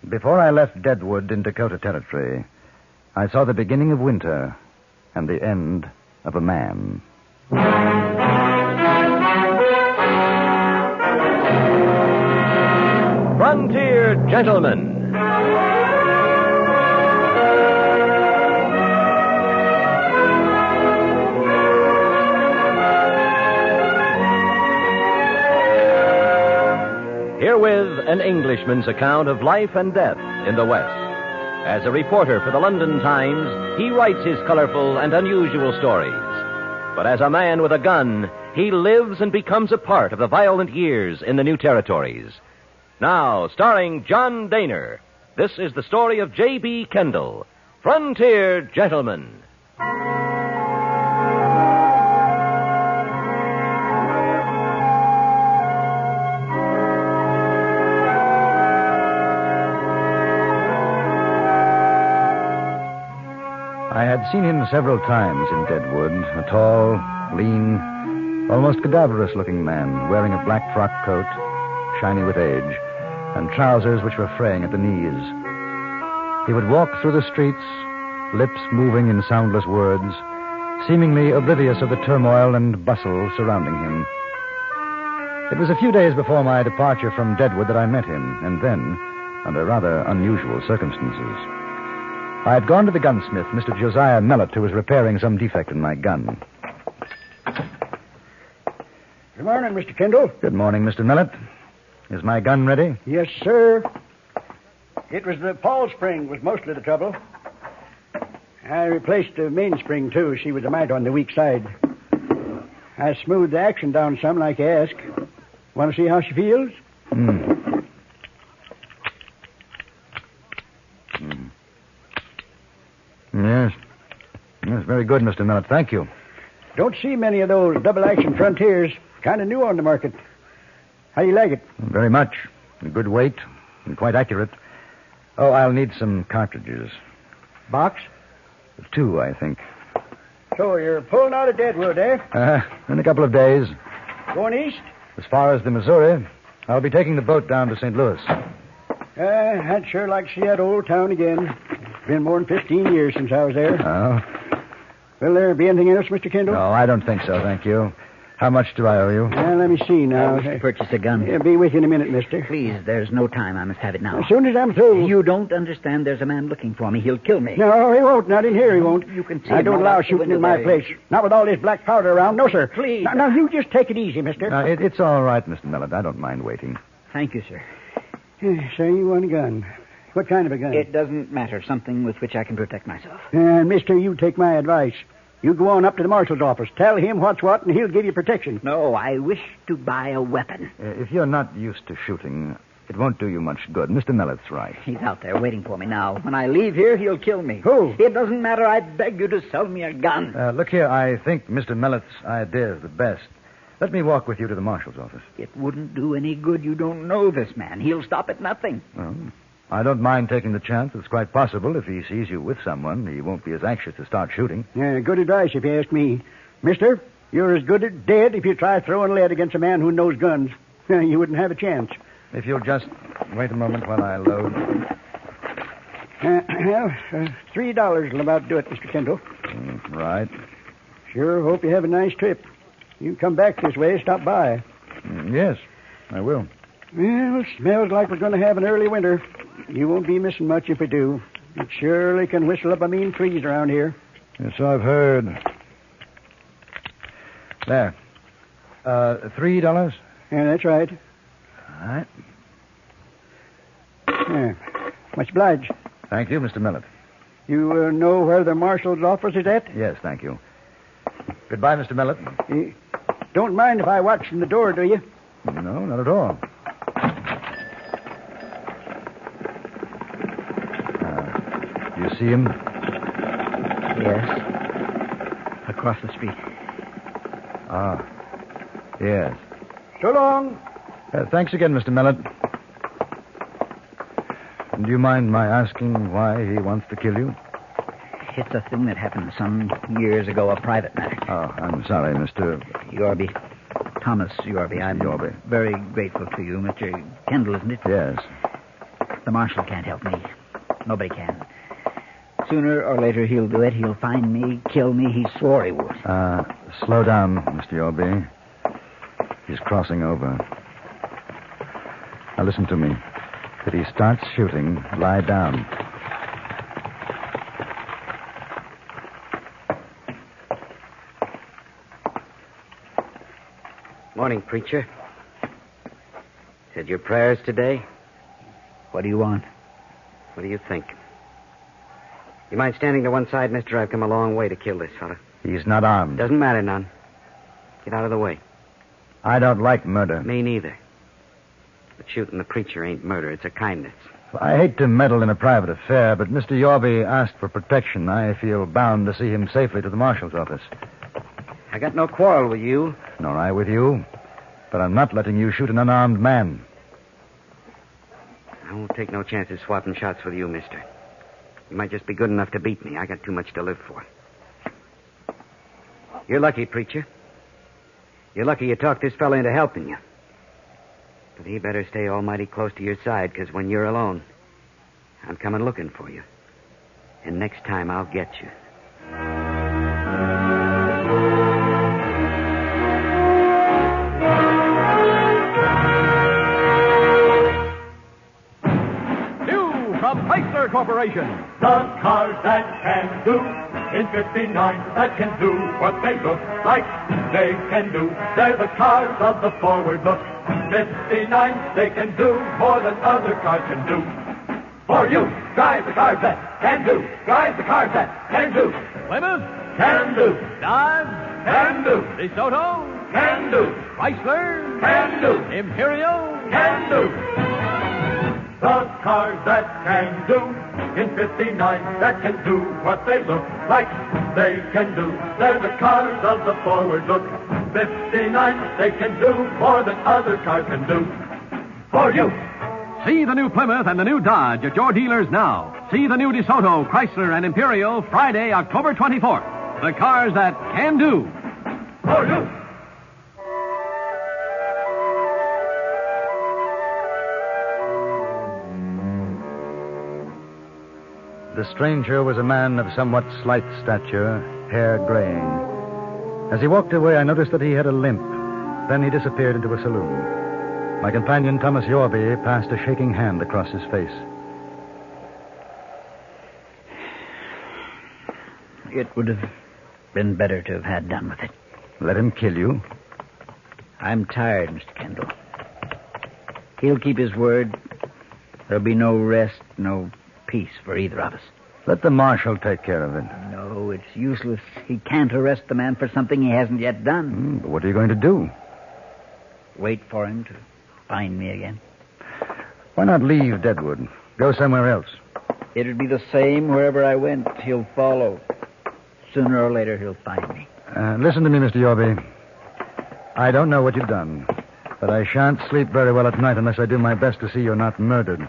Before I left Deadwood in Dakota Territory, I saw the beginning of winter and the end of a man. Frontier Gentlemen. Herewith an Englishman's account of life and death in the West. As a reporter for the London Times, he writes his colorful and unusual stories. But as a man with a gun, he lives and becomes a part of the violent years in the new territories. Now, starring John Daner, this is the story of J.B. Kendall, Frontier Gentlemen. I had seen him several times in Deadwood, a tall, lean, almost cadaverous-looking man, wearing a black frock coat, shiny with age, and trousers which were fraying at the knees. He would walk through the streets, lips moving in soundless words, seemingly oblivious of the turmoil and bustle surrounding him. It was a few days before my departure from Deadwood that I met him, and then, under rather unusual circumstances. I had gone to the gunsmith, Mr. Josiah Mellett, who was repairing some defect in my gun. Good morning, Mr. Kendall. Good morning, Mr. Mellett. Is my gun ready? Yes, sir. It was the pawl spring was mostly the trouble. I replaced the mainspring, too. She was a mite on the weak side. I smoothed the action down some like you asked. Want to see how she feels? Yes. Yes, very good, Mr. Mellett. Thank you. Don't see many of those double-action Frontiers. Kind of new on the market. How do you like it? Very much. A good weight and quite accurate. Oh, I'll need some cartridges. Box? 2, I think. So you're pulling out of Deadwood, eh? In a couple of days. Going east? As far as the Missouri. I'll be taking the boat down to St. Louis. I'd sure like to see that old town again. It's been more than 15 years since I was there. Oh? Will there be anything else, Mr. Kendall? No, I don't think so, thank you. How much do I owe you? Let me see now. I wish to purchase a gun. I'll be with you in a minute, mister. Please, there's no time. I must have it now. As soon as I'm through. You don't understand. There's a man looking for me. He'll kill me. No, he won't. Not in here, he won't. You can see I him don't right allow out the shooting window in my there. place. Not with all this black powder around. No, sir. Please. Now, you just take it easy, mister. No, it's all right, Mr. Mellett. I don't mind waiting. Thank you, sir. So you want a gun. What kind of a gun? It doesn't matter. Something with which I can protect myself. Mister, you take my advice. You go on up to the marshal's office. Tell him what's what, and he'll give you protection. No, I wish to buy a weapon. If you're not used to shooting, it won't do you much good. Mr. Mellett's right. He's out there waiting for me now. When I leave here, he'll kill me. Who? It doesn't matter. I beg you to sell me a gun. Look here, I think Mr. Mellett's idea is the best. Let me walk with you to the marshal's office. It wouldn't do any good. You don't know this man. He'll stop at nothing. Well, I don't mind taking the chance. It's quite possible if he sees you with someone, he won't be as anxious to start shooting. Good advice, if you ask me. Mister, you're as good as dead if you try throwing lead against a man who knows guns. You wouldn't have a chance. If you'll just wait a moment while I load. $3 will about do it, Mr. Kendall. Right. Sure hope you have a nice trip. You come back this way, stop by. Yes, I will. Well, smells like we're going to have an early winter. You won't be missing much if we do. It surely can whistle up a mean freeze around here. Yes, I've heard. There. $3? Yeah, that's right. All right. Yeah. Much obliged. Thank you, Mr. Mellett. You know where the marshal's office is at? Yes, thank you. Goodbye, Mr. Mellett. Don't mind if I watch from the door, do you? No, not at all. You see him? Yes. Across the street. Ah, yes. So long. Thanks again, Mr. Mellett. Do you mind my asking why he wants to kill you? It's a thing that happened some years ago, a private matter. Oh, I'm sorry, Mr. Yorby. Thomas Yorby. I'm Yorby. very grateful to you, Mr. Kendall, isn't it? Yes. The marshal can't help me. Nobody can. Sooner or later he'll do it. He'll find me, kill me. He swore he would. Slow down, Mr. Yorby. He's crossing over. Now listen to me. If he starts shooting, lie down. Morning, preacher. Said your prayers today? What do you want? What do you think? You mind standing to one side, mister? I've come a long way to kill this fella. He's not armed. Doesn't matter none. Get out of the way. I don't like murder. Me neither. But shooting the preacher ain't murder. It's a kindness. I hate to meddle in a private affair, but Mr. Yorby asked for protection. I feel bound to see him safely to the marshal's office. I got no quarrel with you. Nor I with you. But I'm not letting you shoot an unarmed man. I won't take no chances swapping shots with you, mister. You might just be good enough to beat me. I got too much to live for. You're lucky, preacher. You're lucky you talked this fella into helping you. But he better stay almighty close to your side, because when you're alone, I'm coming looking for you. And next time I'll get you. From Chrysler Corporation. The cars that can do in 59 that can do what they look like they can do. They're the cars of the forward look. 59, they can do more than other cars can do. For you, drive the cars that can do. Drive the cars that can do. Plymouth. Can do. Dodge. Can do. DeSoto. Can do. Chrysler. Can do. Imperial. Can do. The cars that can do in 59 that can do what they look like they can do. They're the cars of the forward look. 59, they can do more than other cars can do. For you. See the new Plymouth and the new Dodge at your dealers now. See the new DeSoto, Chrysler, and Imperial Friday, October 24th. The cars that can do. For you. The stranger was a man of somewhat slight stature, hair graying. As he walked away, I noticed that he had a limp. Then he disappeared into a saloon. My companion, Thomas Yorby, passed a shaking hand across his face. It would have been better to have had done with it. Let him kill you? I'm tired, Mr. Kendall. He'll keep his word. There'll be no rest, no peace for either of us. Let the marshal take care of it. No, it's useless. He can't arrest the man for something he hasn't yet done. But what are you going to do? Wait for him to find me again. Why not leave Deadwood? Go somewhere else. It'd be the same wherever I went. He'll follow. Sooner or later, he'll find me. Listen to me, Mr. Yorby. I don't know what you've done, but I shan't sleep very well at night unless I do my best to see you're not murdered.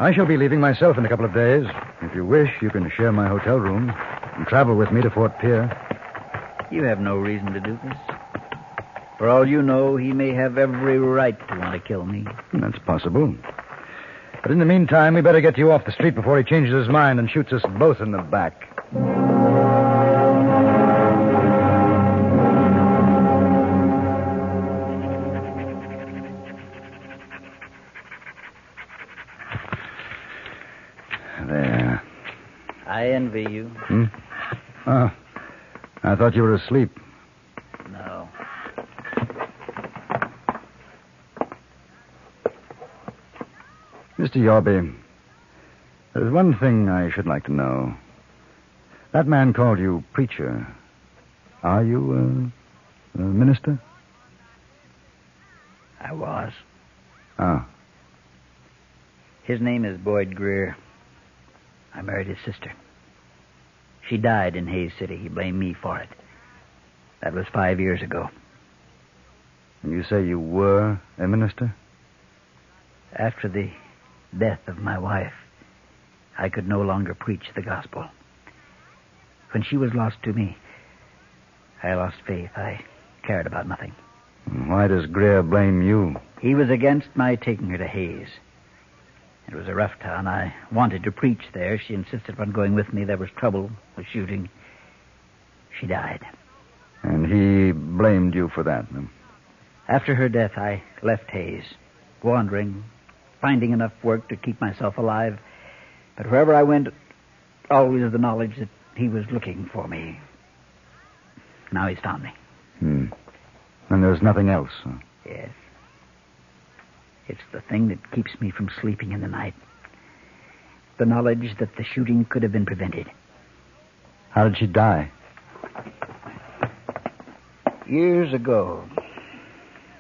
I shall be leaving myself in a couple of days. If you wish, you can share my hotel room and travel with me to Fort Pierre. You have no reason to do this. For all you know, he may have every right to want to kill me. That's possible. But in the meantime, we better get you off the street before he changes his mind and shoots us both in the back. There. I envy you. Oh, I thought you were asleep. No. Mr. Yorby, there's one thing I should like to know. That man called you preacher. Are you a minister? I was. Oh. His name is Boyd Greer. I married his sister. She died in Hayes City. He blamed me for it. That was 5 years ago. And you say you were a minister? After the death of my wife, I could no longer preach the gospel. When she was lost to me, I lost faith. I cared about nothing. Why does Greer blame you? He was against my taking her to Hayes. It was a rough town. I wanted to preach there. She insisted upon going with me. There was trouble with shooting. She died. And he blamed you for that, huh? After her death, I left Hayes, wandering, finding enough work to keep myself alive. But wherever I went, always the knowledge that he was looking for me. Now he's found me. And there's nothing else, huh? Yes. It's the thing that keeps me from sleeping in the night. The knowledge that the shooting could have been prevented. How did she die? Years ago,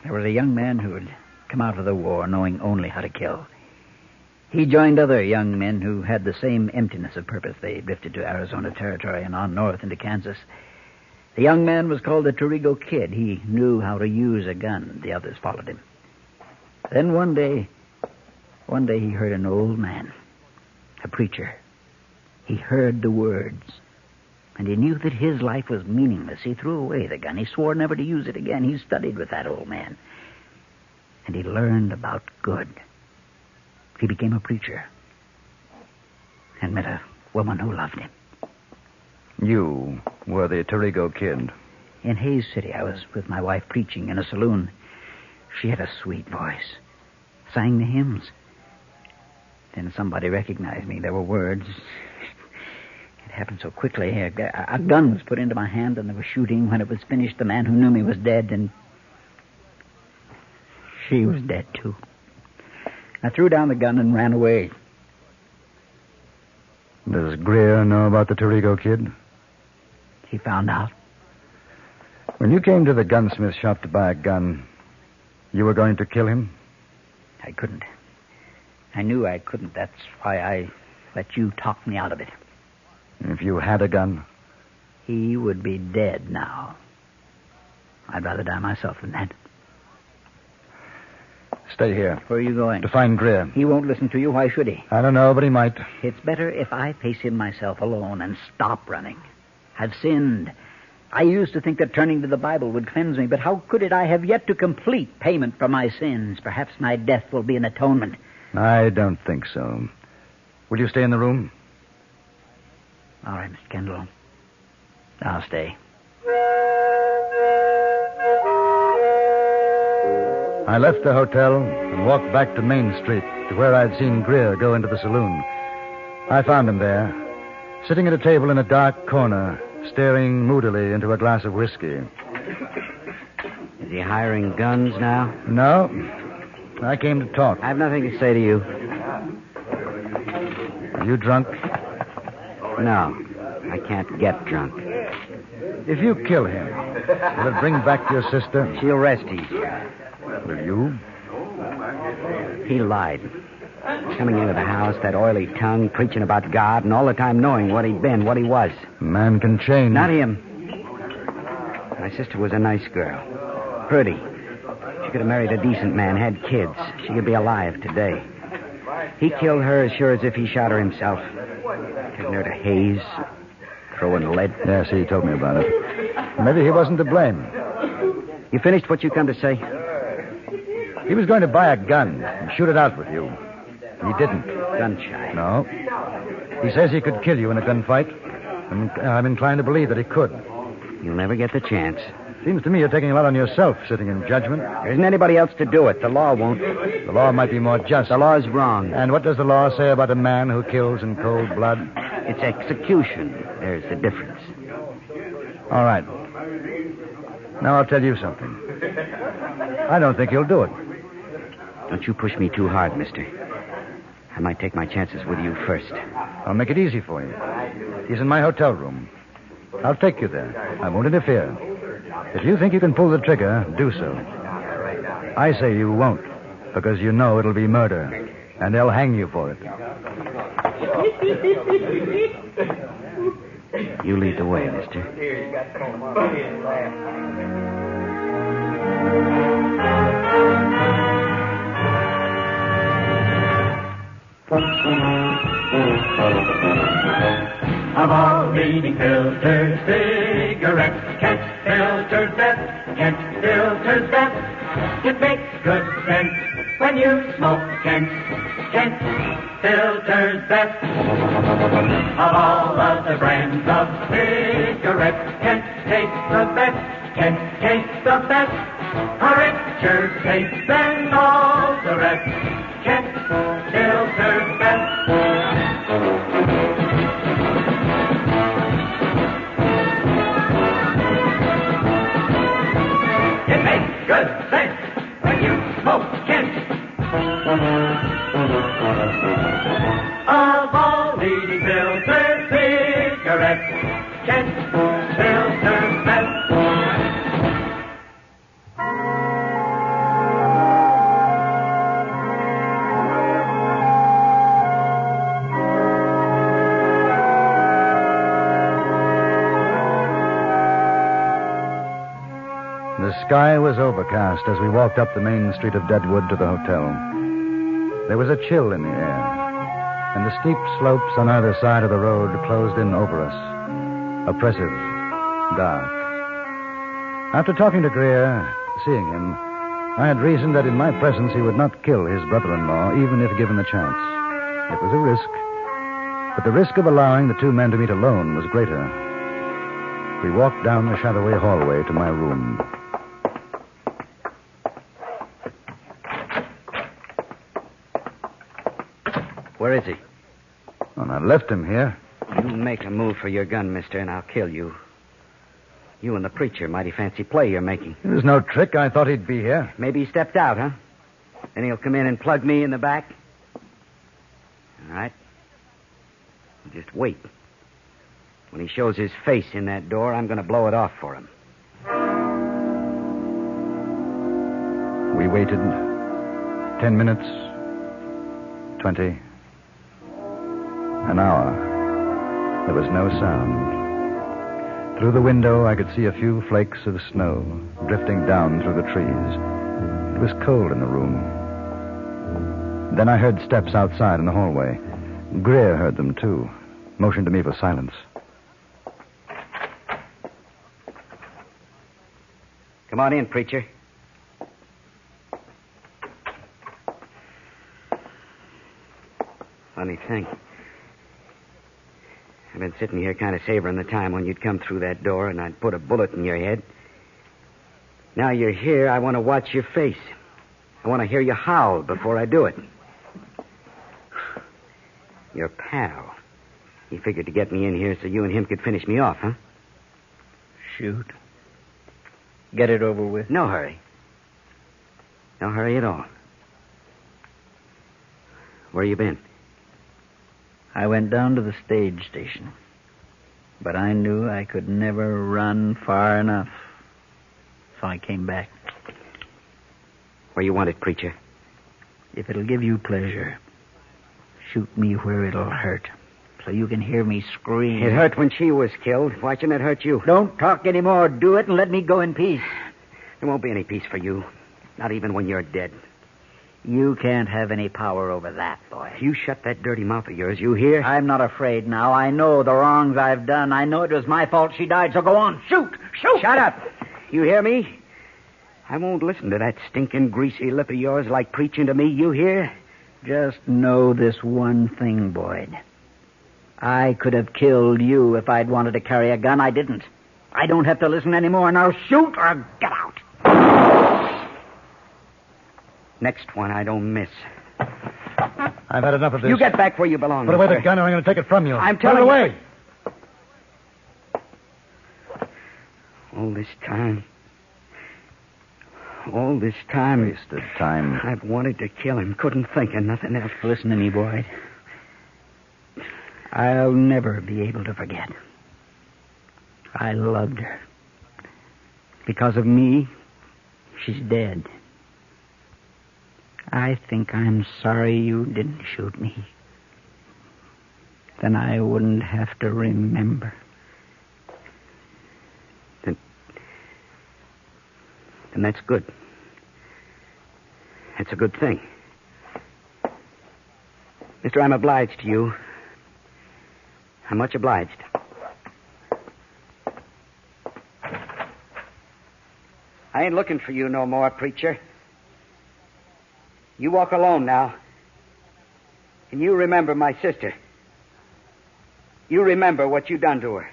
there was a young man who had come out of the war knowing only how to kill. He joined other young men who had the same emptiness of purpose. They drifted to Arizona Territory and on north into Kansas. The young man was called the Torrigo Kid. He knew how to use a gun. The others followed him. Then one day he heard an old man, a preacher. He heard the words, and he knew that his life was meaningless. He threw away the gun. He swore never to use it again. He studied with that old man, and he learned about good. He became a preacher and met a woman who loved him. You were the Torrigo Kid. In Hayes City, I was with my wife preaching in a saloon. She had a sweet voice, sang the hymns. Then somebody recognized me. There were words. It happened so quickly. A gun was put into my hand, and there was shooting. When it was finished, the man who knew me was dead, and she was dead, too. I threw down the gun and ran away. Does Greer know about the Torrigo Kid? He found out. When you came to the gunsmith shop to buy a gun, you were going to kill him? I couldn't. I knew I couldn't. That's why I let you talk me out of it. If you had a gun? He would be dead now. I'd rather die myself than that. Stay here. Where are you going? To find Greer. He won't listen to you. Why should he? I don't know, but he might. It's better if I face him myself alone and stop running. I've sinned. I used to think that turning to the Bible would cleanse me, but how could it? I have yet to complete payment for my sins. Perhaps my death will be an atonement. I don't think so. Will you stay in the room? All right, Mr. Kendall. I'll stay. I left the hotel and walked back to Main Street to where I'd seen Greer go into the saloon. I found him there, sitting at a table in a dark corner, staring moodily into a glass of whiskey. Is he hiring guns now? No. I came to talk. I have nothing to say to you. Are you drunk? No, I can't get drunk. If you kill him, will it bring back your sister? She'll rest easier. Will you? He lied. Coming into the house, that oily tongue, preaching about God, and all the time knowing what he'd been, what he was. Man can change. Not him. My sister was a nice girl. Pretty. She could have married a decent man, had kids. She could be alive today. He killed her as sure as if he shot her himself. Taking her to Hayes, throwing lead. Yes, he told me about it. Maybe he wasn't to blame. You finished what you come to say? He was going to buy a gun and shoot it out with you. He didn't. Gun shy. No. He says he could kill you in a gunfight. And I'm inclined to believe that he could. You'll never get the chance. Seems to me you're taking a lot on yourself, sitting in judgment. There isn't anybody else to do it. The law won't. The law might be more just. The law's wrong. And what does the law say about a man who kills in cold blood? It's execution. There's the difference. All right. Now I'll tell you something. I don't think you'll do it. Don't you push me too hard, mister. I might take my chances with you first. I'll make it easy for you. He's in my hotel room. I'll take you there. I won't interfere. If you think you can pull the trigger, do so. I say you won't, because you know it'll be murder, and they'll hang you for it. You lead the way, mister. Of all leading filters, cigarettes, Kent filters best, Kent filters best. It makes good sense when you smoke Kent. Kent filters best of all of the brands of cigarettes. Kent tastes the best. Kent tastes the best. A richer taste than all the rest. Kent filters best. It makes good sense when you smoke Kent. Of all leading filter cigarettes, Kent filters best. The sky was overcast as we walked up the main street of Deadwood to the hotel. There was a chill in the air, and the steep slopes on either side of the road closed in over us, oppressive, dark. After talking to Greer, seeing him, I had reasoned that in my presence he would not kill his brother-in-law, even if given the chance. It was a risk, but the risk of allowing the two men to meet alone was greater. We walked down the shadowy hallway to my room. Where is he? Well, I left him here. You make a move for your gun, mister, and I'll kill you. You and the preacher, mighty fancy play you're making. It was no trick. I thought he'd be here. Maybe he stepped out, huh? Then he'll come in and plug me in the back? All right. Just wait. When he shows his face in that door, I'm going to blow it off for him. We waited 10 minutes, 20, an hour. There was no sound. Through the window, I could see a few flakes of snow drifting down through the trees. It was cold in the room. Then I heard steps outside in the hallway. Greer heard them, too. Motioned to me for silence. Come on in, preacher. Funny thing. I've been sitting here kind of savoring the time when you'd come through that door and I'd put a bullet in your head. Now you're here, I want to watch your face. I want to hear you howl before I do it. Your pal. He figured to get me in here so you and him could finish me off, huh? Shoot. Get it over with. No hurry. No hurry at all. Where you been? I went down to the stage station. But I knew I could never run far enough. So I came back. Where you wanted, preacher? If it'll give you pleasure, shoot me where it'll hurt. So you can hear me scream. It hurt when she was killed. Why shouldn't it hurt you? Don't talk anymore. Do it and let me go in peace. There won't be any peace for you. Not even when you're dead. You can't have any power over that, boy. You shut that dirty mouth of yours, you hear? I'm not afraid now. I know the wrongs I've done. I know it was my fault she died, so go on. Shoot! Shoot! Shut up! You hear me? I won't listen to that stinking greasy lip of yours like preaching to me, you hear? Just know this one thing, Boyd. I could have killed you if I'd wanted to carry a gun. I didn't. I don't have to listen anymore. Now shoot or get out. Next one I don't miss. I've had enough of this. You get back where you belong. Put away the mister. gun or I'm going to take it from you. I'm Put telling it away. All this time. All this time. Wasted time. I've wanted to kill him. Couldn't think of nothing else. Listen to me, Boyd. I'll never be able to forget. I loved her. Because of me, she's dead. I think I'm sorry you didn't shoot me. Then I wouldn't have to remember. Then that's good. That's a good thing. Mister, I'm obliged to you. I'm much obliged. I ain't looking for you no more, preacher. You walk alone now. And you remember my sister. You remember what you done to her.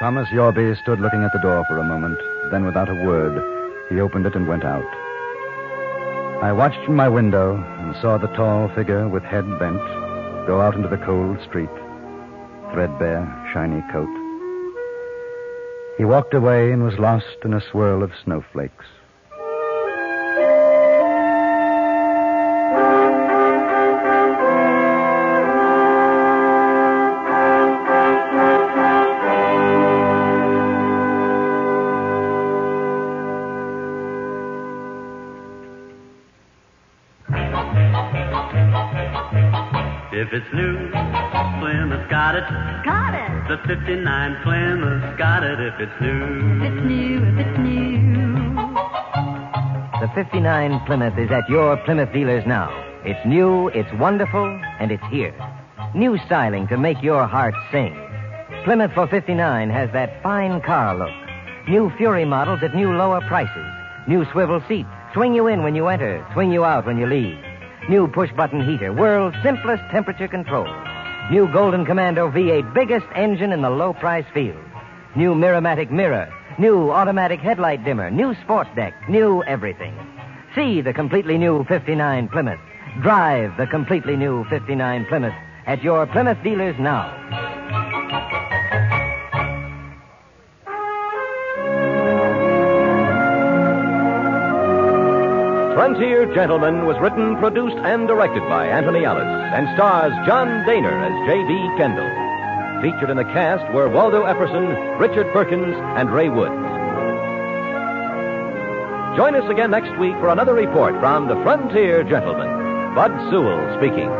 Thomas Yorby stood looking at the door for a moment. Then, without a word, he opened it and went out. I watched from my window and saw the tall figure with head bent go out into the cold street, threadbare, shiny coat. He walked away and was lost in a swirl of snowflakes. If it's new, Plymouth got it. Got it. The 59 Plymouth got it if it's new. If it's new, if it's new. The 59 Plymouth is at your Plymouth dealers now. It's new, it's wonderful, and it's here. New styling to make your heart sing. Plymouth for 59 has that fine car look. New Fury models at new lower prices. New swivel seats. Swing you in when you enter, swing you out when you leave. New push-button heater, world's simplest temperature control. New Golden Commando V8, biggest engine in the low-price field. New Miramatic mirror, new automatic headlight dimmer, new sport deck, new everything. See the completely new 59 Plymouth. Drive the completely new 59 Plymouth at your Plymouth dealers now. Frontier Gentleman was written, produced, and directed by Anthony Ellis and stars John Daner as J.B. Kendall. Featured in the cast were Waldo Epperson, Richard Perkins, and Ray Woods. Join us again next week for another report from the Frontier Gentleman. Bud Sewell speaking.